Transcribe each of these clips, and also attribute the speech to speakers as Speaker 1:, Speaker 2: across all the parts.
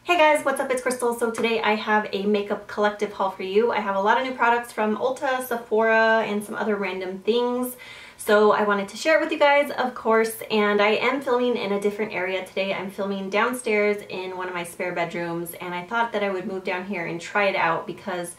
Speaker 1: Hey guys, what's up? It's Krystal. So today I have a makeup collective haul for you. I have a lot of new products from Ulta, Sephora, and some other random things. So I wanted to share it with you guys, of course, and I am filming in a different area today. I'm filming downstairs in one of my spare bedrooms, and I thought that I would move down here and try it out because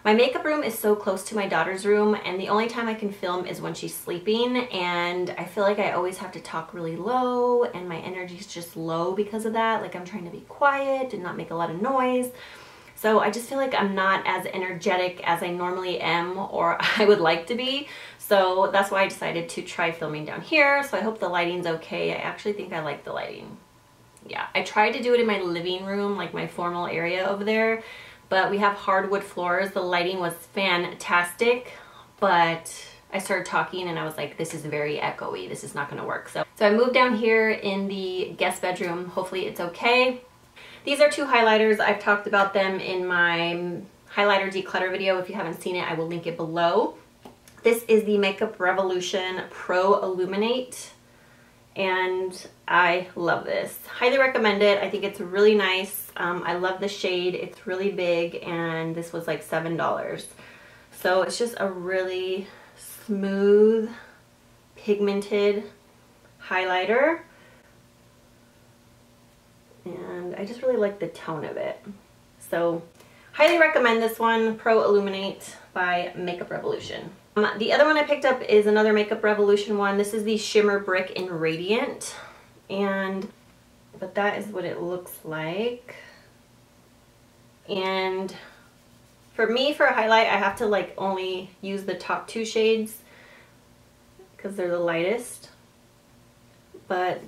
Speaker 1: my makeup room is so close to my daughter's room, and the only time I can film is when she's sleeping, and I feel like I always have to talk really low, and my energy's just low because of that. Like, I'm trying to be quiet and not make a lot of noise. So I just feel like I'm not as energetic as I normally am or I would like to be. So that's why I decided to try filming down here. So I hope the lighting's okay. I actually think I like the lighting. Yeah, I tried to do it in my living room, like my formal area over there, but we have hardwood floors. The lighting was fantastic, but I started talking and I was like, this is very echoey. This is not gonna work. So I moved down here in the guest bedroom. Hopefully it's okay. These are two highlighters. I've talked about them in my highlighter declutter video. If you haven't seen it, I will link it below. This is the Makeup Revolution Pro Illuminate, and I love this. Highly recommend it. I think it's really nice. I love the shade. It's really big, and this was like $7. So it's just a really smooth, pigmented highlighter. And I just really like the tone of it. So highly recommend this one, Pro Illuminate by Makeup Revolution. The other one I picked up is another Makeup Revolution one. This is the Shimmer Brick in Radiant. But that is what it looks like. And for me, for a highlight, I have to like only use the top two shades because they're the lightest. But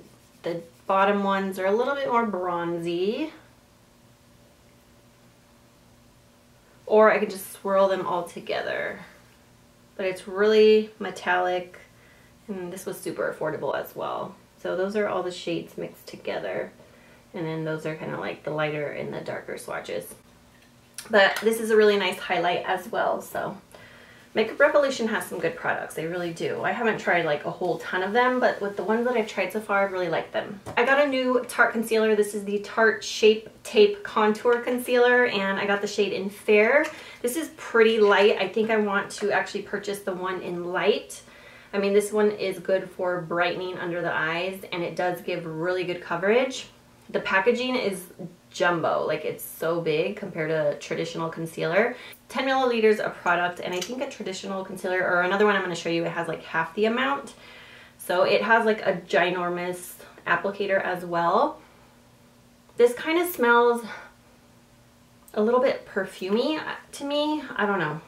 Speaker 1: the bottom ones are a little bit more bronzy. Or I could just swirl them all together. But it's really metallic, and this was super affordable as well. So those are all the shades mixed together. And then those are kind of like the lighter and the darker swatches. But this is a really nice highlight as well. So Makeup Revolution has some good products. They really do. I haven't tried like a whole ton of them, but with the ones that I've tried so far, I really like them. I got a new Tarte concealer. This is the Tarte Shape Tape Contour Concealer, and I got the shade in Fair. This is pretty light. I think I want to actually purchase the one in Light. I mean, this one is good for brightening under the eyes, and it does give really good coverage. The packaging is jumbo, like it's so big compared to traditional concealer. 10 milliliters of product, and I think a traditional concealer, or another one I'm going to show you, it has like half the amount. So it has like a ginormous applicator as well. This kind of smells a little bit perfumey to me. I don't know.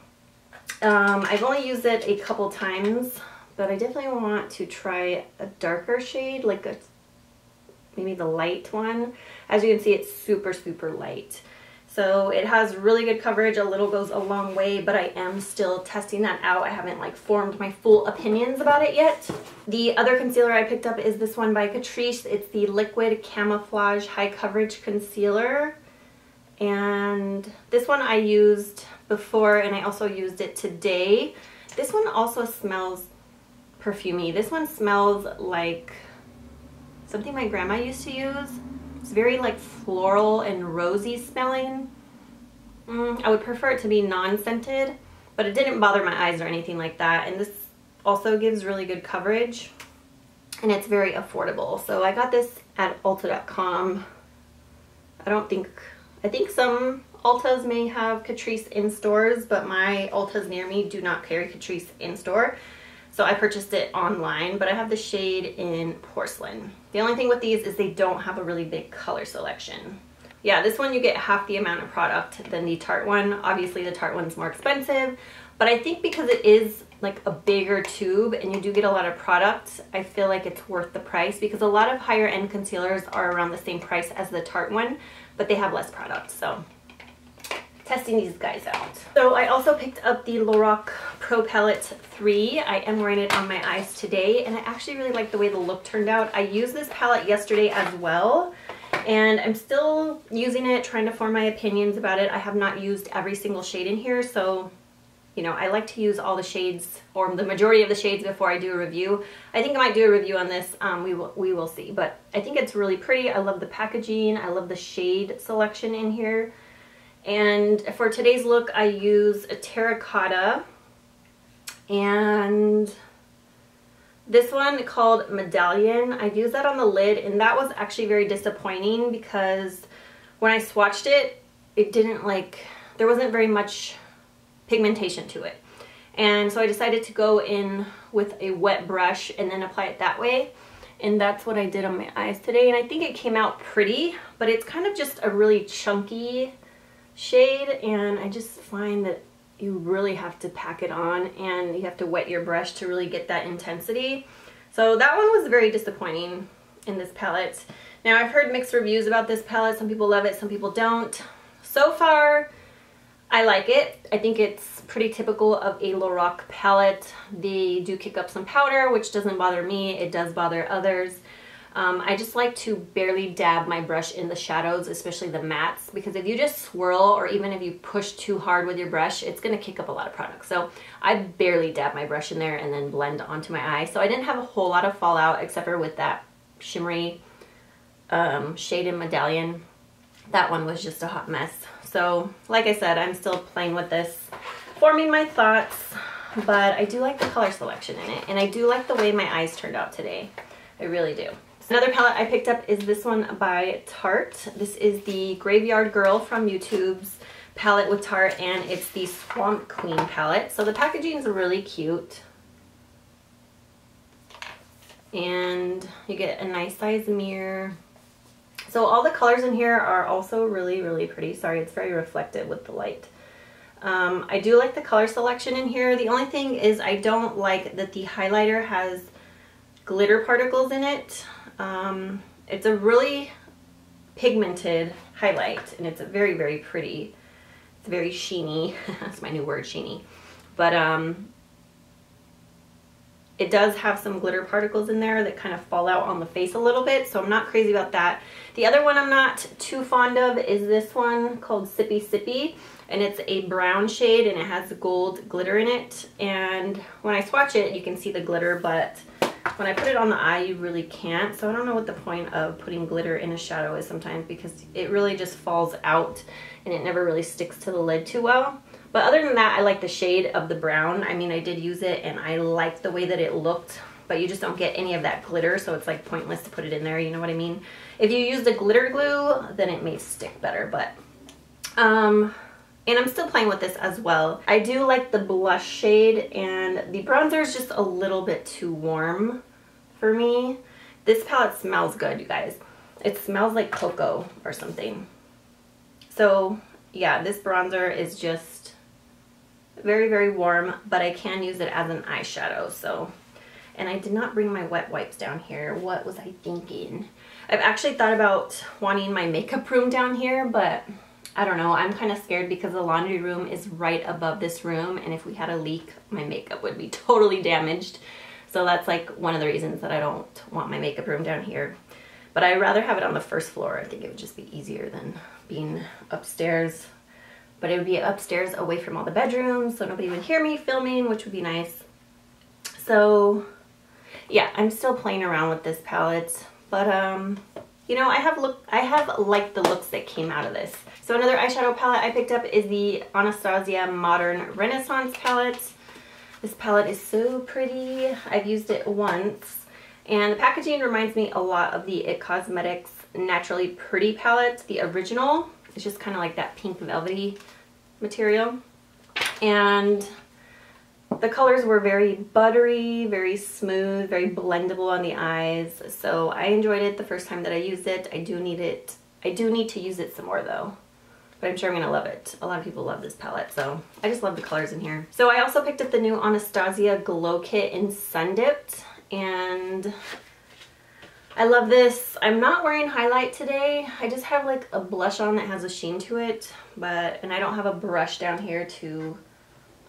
Speaker 1: I've only used it a couple times, but I definitely want to try a darker shade, like maybe the light one. As you can see, it's super, super light. So it has really good coverage. A little goes a long way, but I am still testing that out. I haven't like formed my full opinions about it yet. The other concealer I picked up is this one by Catrice. It's the Liquid Camouflage High Coverage Concealer. And this one I used before, and I also used it today. This one also smells perfumey. This one smells like something my grandma used to use. It's very like floral and rosy smelling. I would prefer it to be non-scented, but it didn't bother my eyes or anything like that. And this also gives really good coverage, and it's very affordable. So I got this at Ulta.com. I think some Ultas may have Catrice in stores, but my Ultas near me do not carry Catrice in store. So I purchased it online, but I have the shade in Porcelain. The only thing with these is they don't have a really big color selection. Yeah, this one you get half the amount of product than the Tarte one. Obviously the Tarte one's more expensive, but I think because it is like a bigger tube and you do get a lot of product, I feel like it's worth the price, because a lot of higher end concealers are around the same price as the Tarte one, but they have less product. So testing these guys out. So I also picked up the Lorac Pro Palette 3. I am wearing it on my eyes today, and I actually really like the way the look turned out. I used this palette yesterday as well, and I'm still using it, trying to form my opinions about it. I have not used every single shade in here, so you know, I like to use all the shades or the majority of the shades before I do a review. I think I might do a review on this. We will see, but I think it's really pretty. I love the packaging. I love the shade selection in here. And for today's look, I use a terracotta and this one called Medallion. I used that on the lid, and that was actually very disappointing because when I swatched it, it didn't like, there wasn't very much pigmentation to it. And so I decided to go in with a wet brush and then apply it that way. And that's what I did on my eyes today. And I think it came out pretty, but it's kind of just a really chunky shade. And I just find that you really have to pack it on and you have to wet your brush to really get that intensity. So that one was very disappointing in this palette. Now I've heard mixed reviews about this palette. Some people love it, some people don't. So far, I like it. I think it's pretty typical of a Lorac palette. They do kick up some powder, which doesn't bother me. It does bother others. I just like to barely dab my brush in the shadows, especially the mattes, because if you just swirl or even if you push too hard with your brush, it's going to kick up a lot of product. So I barely dab my brush in there and then blend onto my eye. So I didn't have a whole lot of fallout except for with that shimmery shade in Medallion. That one was just a hot mess. So like I said, I'm still playing with this, forming my thoughts, but I do like the color selection in it, and I do like the way my eyes turned out today. I really do. Another palette I picked up is this one by Tarte. This is the Graveyard Girl from YouTube's palette with Tarte, and it's the Swamp Queen palette. So the packaging is really cute. And you get a nice size mirror. So all the colors in here are also really, really pretty. Sorry, it's very reflective with the light. I do like the color selection in here. The only thing is I don't like that the highlighter has glitter particles in it. It's a really pigmented highlight, and it's very, very pretty. It's very sheeny. That's my new word, sheeny. But it does have some glitter particles in there that kind of fall out on the face a little bit, so I'm not crazy about that. The other one I'm not too fond of is this one called Sippy Sippy, and it's a brown shade and it has gold glitter in it. And when I swatch it, you can see the glitter, but when I put it on the eye, you really can't. So I don't know what the point of putting glitter in a shadow is sometimes, because it really just falls out and it never really sticks to the lid too well. But other than that, I like the shade of the brown. I mean, I did use it and I liked the way that it looked, but you just don't get any of that glitter, so it's like pointless to put it in there, you know what I mean? If you use the glitter glue, then it may stick better, but and I'm still playing with this as well. I do like the blush shade, and the bronzer is just a little bit too warm for me. This palette smells good, you guys. It smells like cocoa or something. So yeah, this bronzer is just very, very warm, but I can use it as an eyeshadow. So, and I did not bring my wet wipes down here. What was I thinking? I've actually thought about wanting my makeup room down here, but I don't know. I'm kind of scared because the laundry room is right above this room, and if we had a leak, my makeup would be totally damaged. So that's like one of the reasons that I don't want my makeup room down here. But I'd rather have it on the first floor. I think it would just be easier than being upstairs. But it would be upstairs away from all the bedrooms, so nobody would hear me filming, which would be nice. So yeah, I'm still playing around with this palette, but you know, I have liked the looks that came out of this. So another eyeshadow palette I picked up is the Anastasia Modern Renaissance palette. This palette is so pretty. I've used it once, and the packaging reminds me a lot of the It Cosmetics Naturally Pretty palette, the original. It's just kind of like that pink velvety material, and the colors were very buttery, very smooth, very blendable on the eyes. So I enjoyed it the first time that I used it. I do need to use it some more though, but I'm sure I'm gonna love it. A lot of people love this palette, so I just love the colors in here. So I also picked up the new Anastasia Glow Kit in Sun Dipped, and I love this. I'm not wearing highlight today. I just have like a blush on that has a sheen to it, and I don't have a brush down here to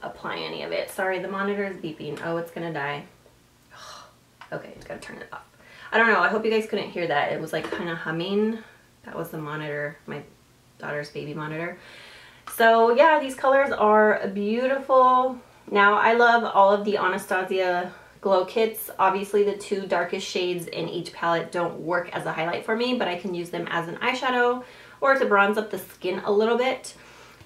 Speaker 1: apply any of it. Sorry, the monitor is beeping. Oh, it's gonna die. Okay, just gotta turn it off. I don't know, I hope you guys couldn't hear that. It was like kind of humming. That was the monitor, my daughter's baby monitor. So yeah, these colors are beautiful. Now I love all of the Anastasia glow kits. Obviously the two darkest shades in each palette don't work as a highlight for me, but I can use them as an eyeshadow or to bronze up the skin a little bit.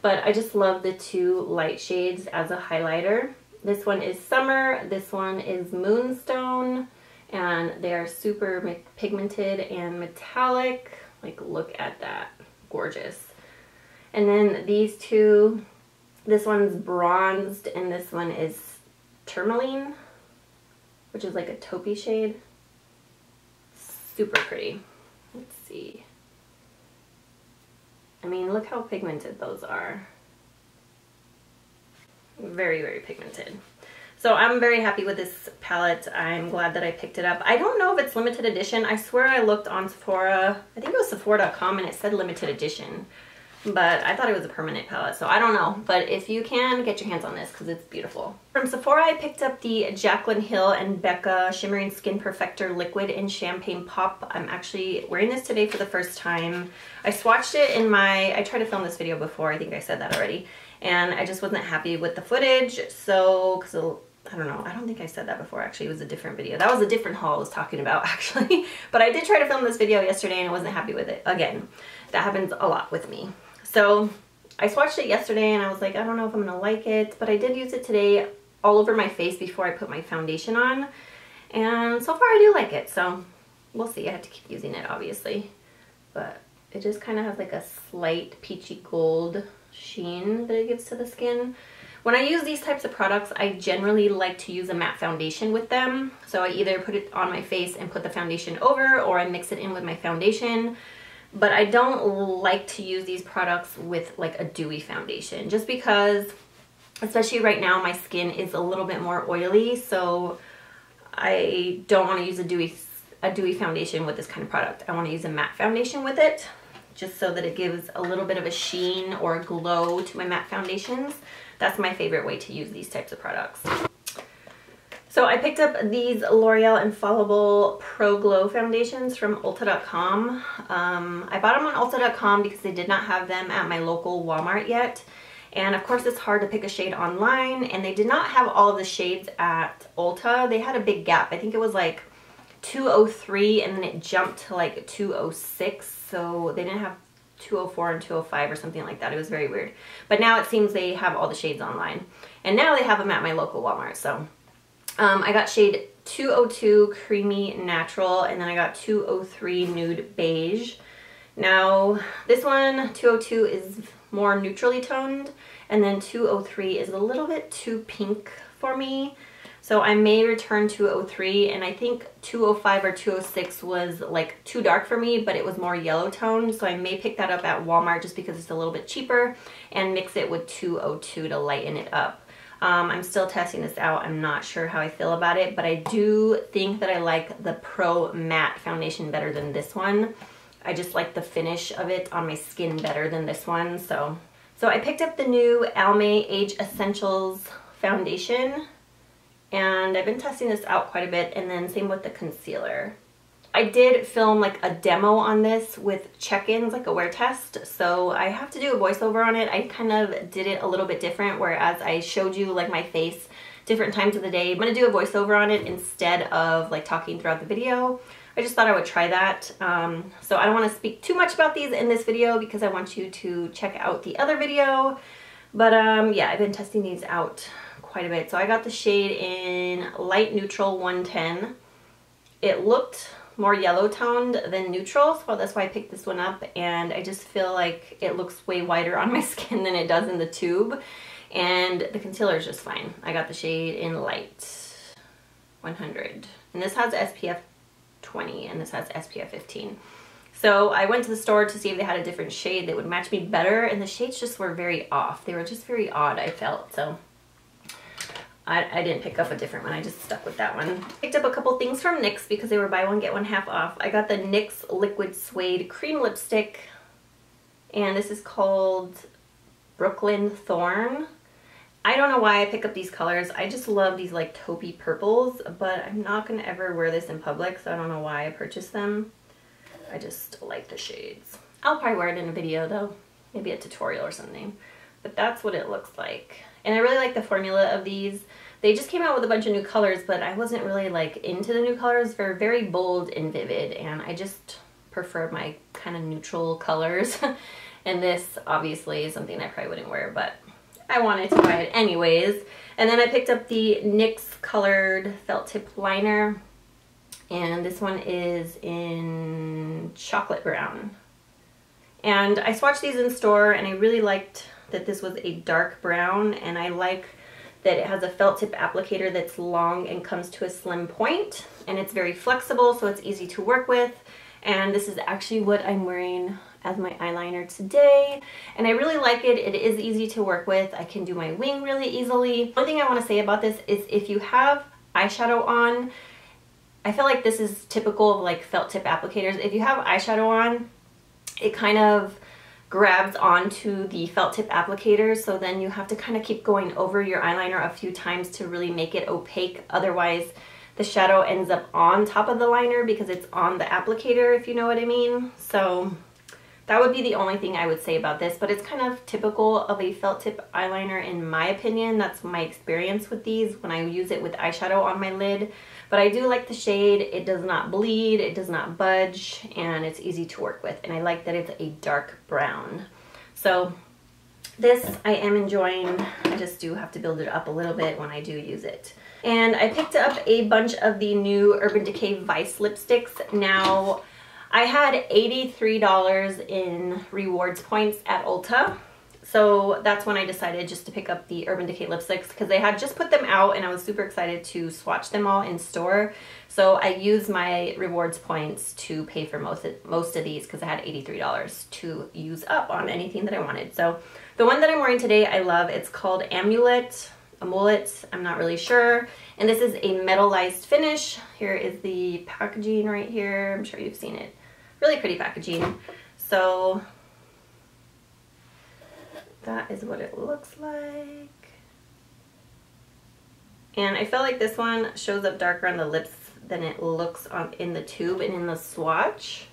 Speaker 1: But I just love the two light shades as a highlighter. This one is Summer, this one is Moonstone, and they are super pigmented and metallic. Like, look at that, gorgeous. And then these two, this one's bronzed and this one is Tourmaline, which is like a taupey shade. Super pretty. Let's see. I mean, look how pigmented those are. Very, very pigmented. So I'm very happy with this palette. I'm glad that I picked it up. I don't know if it's limited edition. I swear I looked on Sephora. I think it was Sephora.com and it said limited edition. But I thought it was a permanent palette, so I don't know. But if you can, get your hands on this because it's beautiful. From Sephora, I picked up the Jaclyn Hill and Becca Shimmering Skin Perfector Liquid in Champagne Pop. I'm actually wearing this today for the first time. I swatched it in my, I tried to film this video before, I think I said that already. And I just wasn't happy with the footage, so, because I don't know, I don't think I said that before actually, it was a different video. That was a different haul I was talking about actually. But I did try to film this video yesterday and I wasn't happy with it. Again, that happens a lot with me. So I swatched it yesterday and I was like, I don't know if I'm gonna like it, but I did use it today all over my face before I put my foundation on. And so far I do like it, so we'll see. I have to keep using it obviously, but it just kind of has like a slight peachy gold sheen that it gives to the skin. When I use these types of products, I generally like to use a matte foundation with them. So I either put it on my face and put the foundation over, or I mix it in with my foundation. But I don't like to use these products with like a dewy foundation, just because, especially right now, my skin is a little bit more oily, so I don't want to use a dewy foundation with this kind of product. I want to use a matte foundation with it, just so that it gives a little bit of a sheen or a glow to my matte foundations. That's my favorite way to use these types of products. So I picked up these L'Oreal Infallible Pro Glow foundations from Ulta.com. I bought them on Ulta.com because they did not have them at my local Walmart yet. And of course it's hard to pick a shade online, and they did not have all of the shades at Ulta. They had a big gap. I think it was like 203 and then it jumped to like 206. So they didn't have 204 and 205 or something like that. It was very weird. But now it seems they have all the shades online. And now they have them at my local Walmart, so. I got shade 202 Creamy Natural, and then I got 203 Nude Beige. Now, this one, 202, is more neutrally toned, and then 203 is a little bit too pink for me. So I may return 203, and I think 205 or 206 was like too dark for me, but it was more yellow toned, so I may pick that up at Walmart just because it's a little bit cheaper, and mix it with 202 to lighten it up. I'm still testing this out. I'm not sure how I feel about it, but I do think that I like the Pro Matte foundation better than this one. I just like the finish of it on my skin better than this one. So I picked up the new Almay Age Essentials foundation, and I've been testing this out quite a bit, and then same with the concealer. I did film like a demo on this with check-ins, like a wear test, so I have to do a voiceover on it. I kind of did it a little bit different, whereas I showed you like my face different times of the day. I'm going to do a voiceover on it instead of like talking throughout the video. I just thought I would try that. So I don't want to speak too much about these in this video because I want you to check out the other video. But yeah, I've been testing these out quite a bit. So I got the shade in Light Neutral 110. It looked more yellow toned than neutral, so that's why I picked this one up, and I just feel like it looks way whiter on my skin than it does in the tube, and the concealer is just fine. I got the shade in Light 100, and this has SPF 20 and this has SPF 15. So I went to the store to see if they had a different shade that would match me better, and the shades just were very off. They were just very odd, I felt, so I didn't pick up a different one. I just stuck with that one. Picked up a couple things from NYX because they were buy one get one half off. I got the NYX Liquid Suede Cream Lipstick, and this is called Brooklyn Thorn. I don't know why I pick up these colors. I just love these like taupey purples, but I'm not gonna ever wear this in public, so I don't know why I purchased them. I just like the shades. I'll probably wear it in a video though, maybe a tutorial or something. but that's what it looks like. And I really like the formula of these. They just came out with a bunch of new colors, but I wasn't really like into the new colors. They're very bold and vivid, and I just prefer my kind of neutral colors. And this obviously is something I probably wouldn't wear, but I wanted to buy it anyways. And then I picked up the NYX colored felt tip liner, and this one is in chocolate brown. And I swatched these in store, and I really liked that this was a dark brown, and I like that it has a felt tip applicator that's long and comes to a slim point, and it's very flexible, so it's easy to work with. And this is actually what I'm wearing as my eyeliner today, and I really like it. It is easy to work with. I can do my wing really easily. One thing I want to say about this is if you have eyeshadow on, I feel like this is typical of like felt tip applicators. If you have eyeshadow on, it kind of grabs onto the felt tip applicator, so then you have to kind of keep going over your eyeliner a few times to really make it opaque. Otherwise, the shadow ends up on top of the liner because it's on the applicator, if you know what I mean. So that would be the only thing I would say about this, but it's kind of typical of a felt tip eyeliner in my opinion. That's my experience with these when I use it with eyeshadow on my lid. But I do like the shade. It does not bleed, it does not budge, and it's easy to work with. And I like that it's a dark brown. So this I am enjoying. I just do have to build it up a little bit when I do use it. And I picked up a bunch of the new Urban Decay Vice lipsticks. Now, I had $83 in rewards points at Ulta. So that's when I decided just to pick up the Urban Decay lipsticks because they had just put them out and I was super excited to swatch them all in store. So I used my rewards points to pay for most of these because I had $83 to use up on anything that I wanted. So the one that I'm wearing today I love. It's called Amulet. I'm not really sure. And this is a metallized finish. Here is the packaging right here. I'm sure you've seen it. Really pretty packaging. So that is what it looks like. And I feel like this one shows up darker on the lips than it looks in the tube and in the swatch.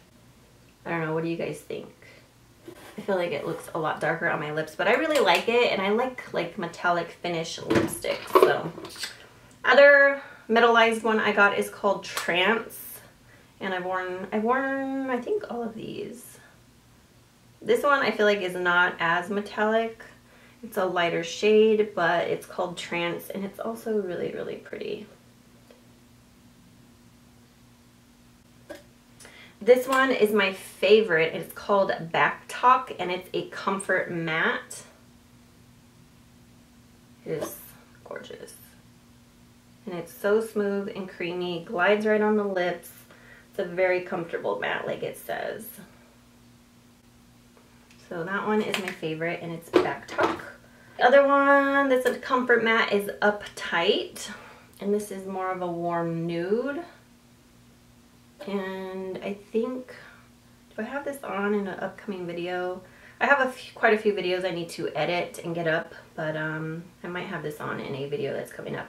Speaker 1: I don't know, what do you guys think? I feel like it looks a lot darker on my lips, but I really like it, and I like metallic finish lipstick. So other metallized one I got is called Trance, and I've worn I think all of these. This one I feel like is not as metallic. It's a lighter shade, but it's called Trance, and it's also really, really pretty. This one is my favorite. It's called Backtalk, and it's a comfort matte. It is gorgeous. And it's so smooth and creamy, glides right on the lips. It's a very comfortable matte, like it says. So that one is my favorite, and it's Backtalk. The other one that's a comfort matte is Uptight, and this is more of a warm nude. And I think, do I have this on in an upcoming video? I have quite a few videos I need to edit and get up, but I might have this on in a video that's coming up.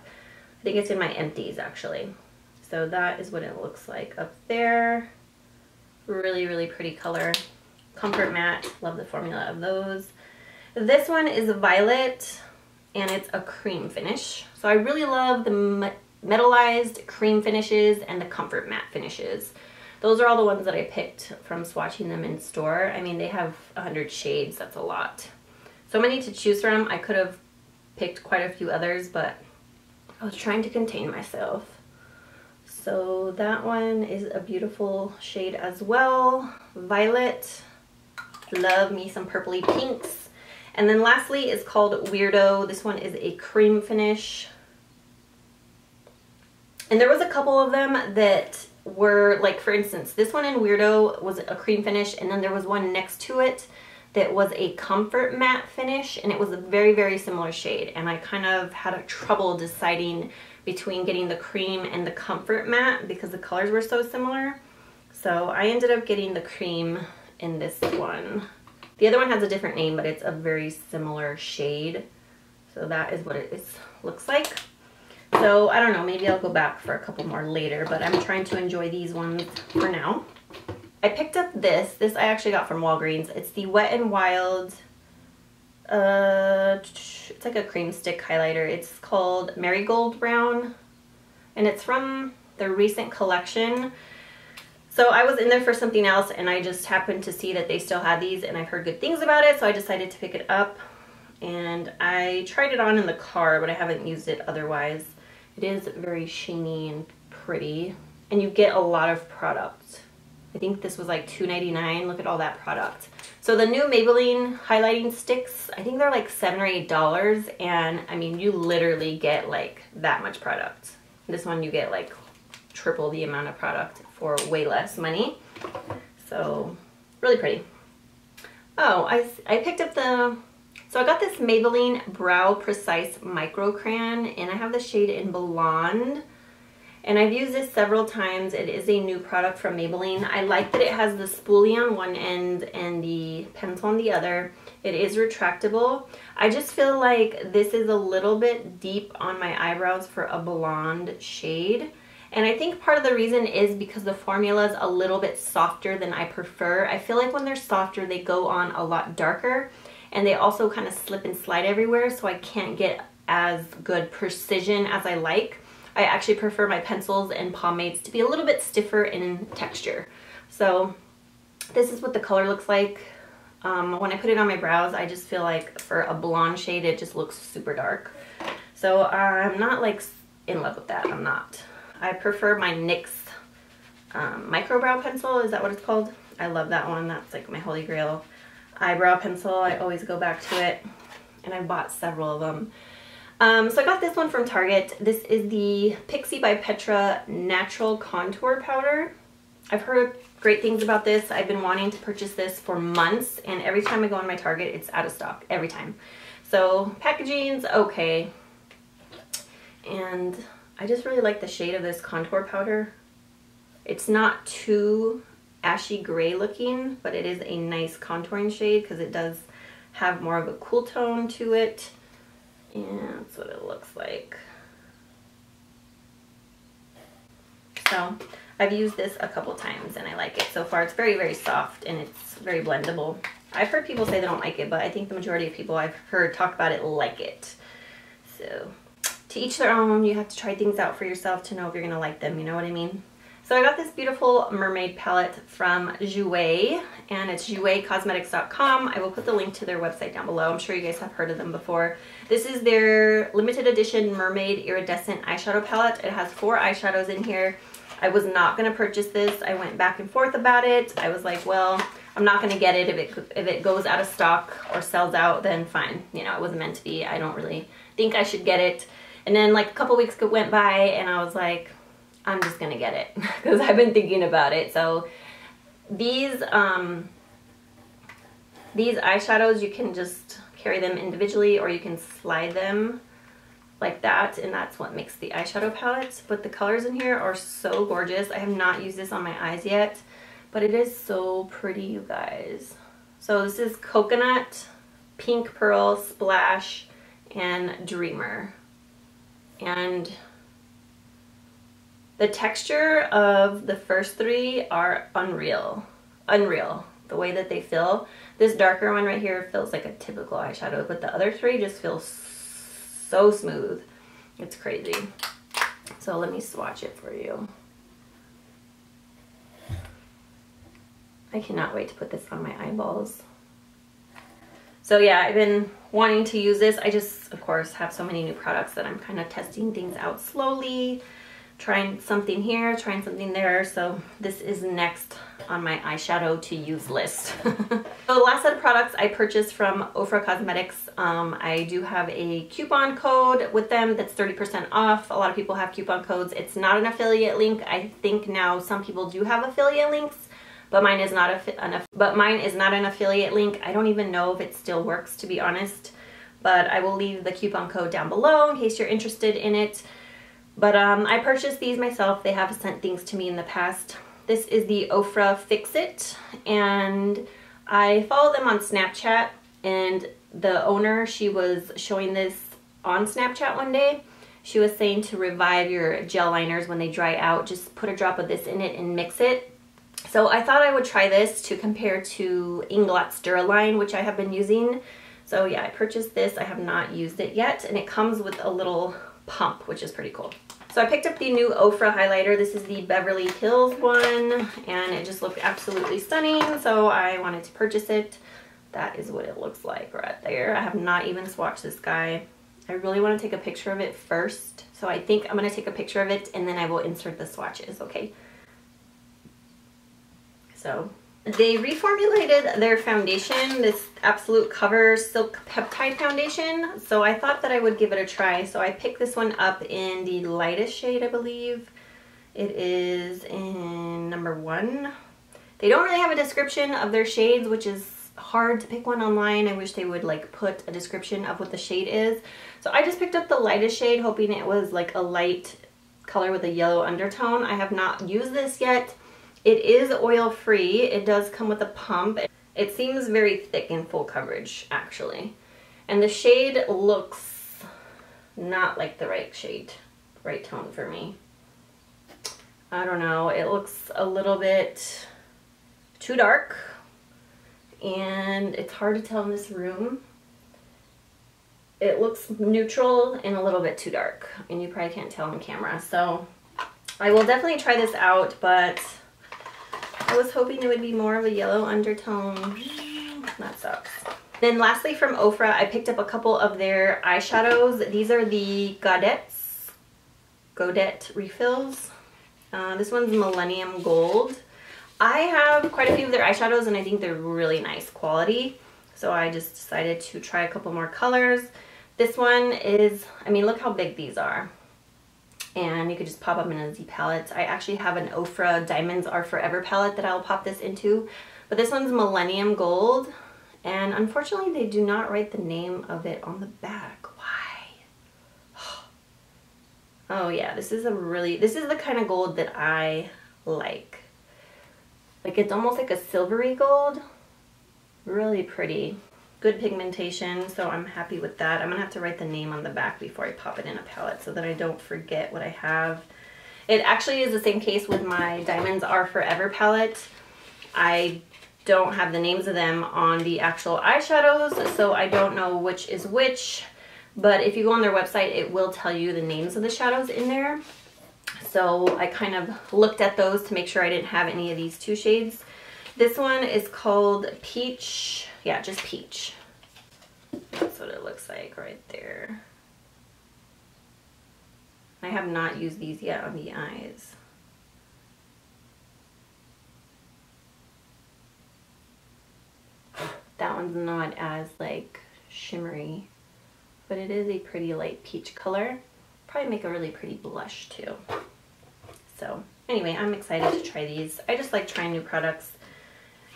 Speaker 1: I think it's in my empties actually. So that is what it looks like up there. Really, really pretty color. Comfort matte, love the formula of those. This one is Violet, and it's a cream finish. So I really love the metallized cream finishes and the comfort matte finishes. Those are all the ones that I picked from swatching them in store. I mean, they have 100 shades, that's a lot. So many to choose from. I could have picked quite a few others, but I was trying to contain myself. So that one is a beautiful shade as well. Violet. Love me some purpley pinks. And then lastly is called Weirdo. This one is a cream finish. And there was a couple of them that were, like, for instance, this one in Weirdo was a cream finish, and then there was one next to it that was a comfort matte finish, and it was a very, very similar shade. And I kind of had a trouble deciding between getting the cream and the comfort matte because the colors were so similar. So I ended up getting the cream in this one. The other one has a different name, but it's a very similar shade. So that is what it looks like. So I don't know, maybe I'll go back for a couple more later, but I'm trying to enjoy these ones for now. I picked up this I actually got from Walgreens. It's the Wet n Wild it's like a cream stick highlighter. It's called Marigold Brown, and it's from their recent collection. So I was in there for something else, and I just happened to see that they still had these, and I've heard good things about it, so I decided to pick it up. And I tried it on in the car, but I haven't used it otherwise. It is very sheeny and pretty, and you get a lot of product. I think this was like $2.99. Look at all that product. So the new Maybelline highlighting sticks, I think they're like $7 or $8, and I mean, you literally get like that much product. This one you get like triple the amount of product for way less money. So really pretty. Oh, I picked up so I got this Maybelline Brow Precise Micro Crayon, and I have the shade in Blonde. And I've used this several times. It is a new product from Maybelline. I like that it has the spoolie on one end and the pencil on the other. It is retractable. I just feel like this is a little bit deep on my eyebrows for a blonde shade. And I think part of the reason is because the formula is a little bit softer than I prefer. I feel like when they're softer, they go on a lot darker, and they also kind of slip and slide everywhere, so I can't get as good precision as I like. I actually prefer my pencils and pomades to be a little bit stiffer in texture. So this is what the color looks like. When I put it on my brows, I just feel like for a blonde shade, it just looks super dark. So I'm not like in love with that. I'm not. I prefer my NYX micro brow pencil. Is that what it's called? I love that one. That's like my holy grail eyebrow pencil. I always go back to it, and I bought several of them. So I got this one from Target. This is the Pixie by Petra Natural Contour Powder. I've heard great things about this. I've been wanting to purchase this for months, and every time I go on my Target, it's out of stock, every time. So packaging's okay. And I just really like the shade of this contour powder. It's not too ashy gray looking, but it is a nice contouring shade because it does have more of a cool tone to it. And that's what it looks like. So I've used this a couple times and I like it so far. It's very, very soft and it's very blendable. I've heard people say they don't like it, but I think the majority of people I've heard talk about it like it. So to each their own. You have to try things out for yourself to know if you're gonna like them, you know what I mean? So I got this beautiful mermaid palette from Jouer, and it's jouercosmetics.com. I will put the link to their website down below. I'm sure you guys have heard of them before. This is their limited edition mermaid iridescent eyeshadow palette. It has 4 eyeshadows in here. I was not going to purchase this. I went back and forth about it. I was like, well, I'm not going to get it. If it goes out of stock or sells out, then fine. You know, it wasn't meant to be. I don't really think I should get it. And then like a couple weeks went by and I was like, I'm just gonna get it because I've been thinking about it. So these eyeshadows, you can just carry them individually or you can slide them like that, and that's what makes the eyeshadow palette. But the colors in here are so gorgeous. I have not used this on my eyes yet, but it is so pretty, you guys. So this is Coconut, Pink Pearl, Splash, and Dreamer. And the texture of the first 3 are unreal. Unreal. The way that they feel. This darker one right here feels like a typical eyeshadow, but the other 3 just feel so smooth. It's crazy. So let me swatch it for you. I cannot wait to put this on my eyeballs. So yeah, I've been wanting to use this. I just, of course, have so many new products that I'm kind of testing things out slowly. Trying something here, trying something there. So this is next on my eyeshadow to use list. So the last set of products I purchased from Ofra Cosmetics, I do have a coupon code with them that's 30% off. A lot of people have coupon codes. It's not an affiliate link. I think now some people do have affiliate links, but mine is not an affiliate link. I don't even know if it still works, to be honest, but I will leave the coupon code down below in case you're interested in it. But I purchased these myself. They have sent things to me in the past. This is the Ofra Fix It, and I follow them on Snapchat, and the owner, she was showing this on Snapchat one day. She was saying to revive your gel liners when they dry out, just put a drop of this in it and mix it. So I thought I would try this to compare to Inglott's Duraline, which I have been using. So yeah, I purchased this. I have not used it yet, and it comes with a little pump, which is pretty cool. So I picked up the new Ofra highlighter. This is the Beverly Hills one, and it just looked absolutely stunning, so I wanted to purchase it. That is what it looks like right there. I have not even swatched this guy. I really want to take a picture of it first, so I think I'm going to take a picture of it and then I will insert the swatches, okay? So they reformulated their foundation, this Absolute Cover Silk Peptide Foundation, so I thought that I would give it a try. So I picked this one up in the lightest shade, I believe. It is in number 1. They don't really have a description of their shades, which is hard to pick one online. I wish they would like put a description of what the shade is. So I just picked up the lightest shade, hoping it was like a light color with a yellow undertone. I have not used this yet. It is oil free. It does come with a pump. It seems very thick in full coverage actually. And the shade looks not like the right shade, right tone for me. I don't know, it looks a little bit too dark. And it's hard to tell in this room. It looks neutral and a little bit too dark, and you probably can't tell on camera. So I will definitely try this out, but I was hoping it would be more of a yellow undertone. That sucks. Then lastly from Ofra, I picked up a couple of their eyeshadows. These are the Godet refills. This one's Millennium Gold. I have quite a few of their eyeshadows and I think they're really nice quality. So I just decided to try a couple more colors. This one is, I mean, look how big these are. And you could just pop them in a Z palette. I actually have an Ofra Diamonds Are Forever palette that I'll pop this into. But this one's Millennium Gold. And unfortunately they do not write the name of it on the back. Why? Oh yeah, this is the kind of gold that I like. Like it's almost like a silvery gold. Really pretty. Good pigmentation, so I'm happy with that. I'm gonna have to write the name on the back before I pop it in a palette so that I don't forget what I have. It actually is the same case with my Diamonds Are Forever palette. I don't have the names of them on the actual eyeshadows, so I don't know which is which. But if you go on their website, it will tell you the names of the shadows in there. So I kind of looked at those to make sure I didn't have any of these 2 shades. This one is called Peach. Yeah, just Peach. That's what it looks like right there. I have not used these yet on the eyes. That one's not as like shimmery, but it is a pretty light peach color. Probably make a really pretty blush too. So anyway, I'm excited to try these. I just like trying new products,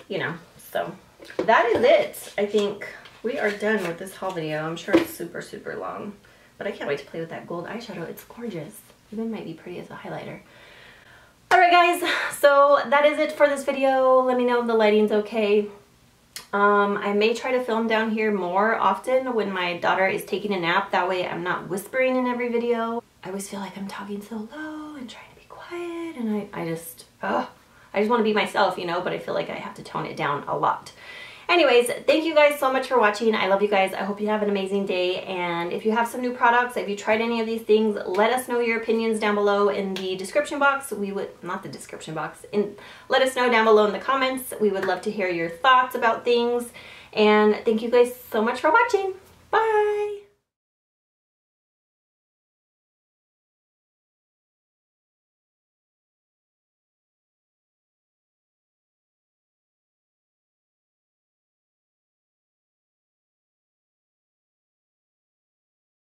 Speaker 1: you know. So that is it. I think we are done with this haul video. I'm sure it's super, super long, but I can't wait to play with that gold eyeshadow. It's gorgeous. Even might be pretty as a highlighter. Alright guys, so that is it for this video. Let me know if the lighting's okay. I may try to film down here more often when my daughter is taking a nap. That way I'm not whispering in every video. I always feel like I'm talking so low and trying to be quiet, and I just want to be myself, you know, but I feel like I have to tone it down a lot. Anyways, thank you guys so much for watching. I love you guys. I hope you have an amazing day. And if you have some new products, if you tried any of these things, let us know your opinions down below in the description box. We would, not the description box, let us know down below in the comments. We would love to hear your thoughts about things. And thank you guys so much for watching. Bye.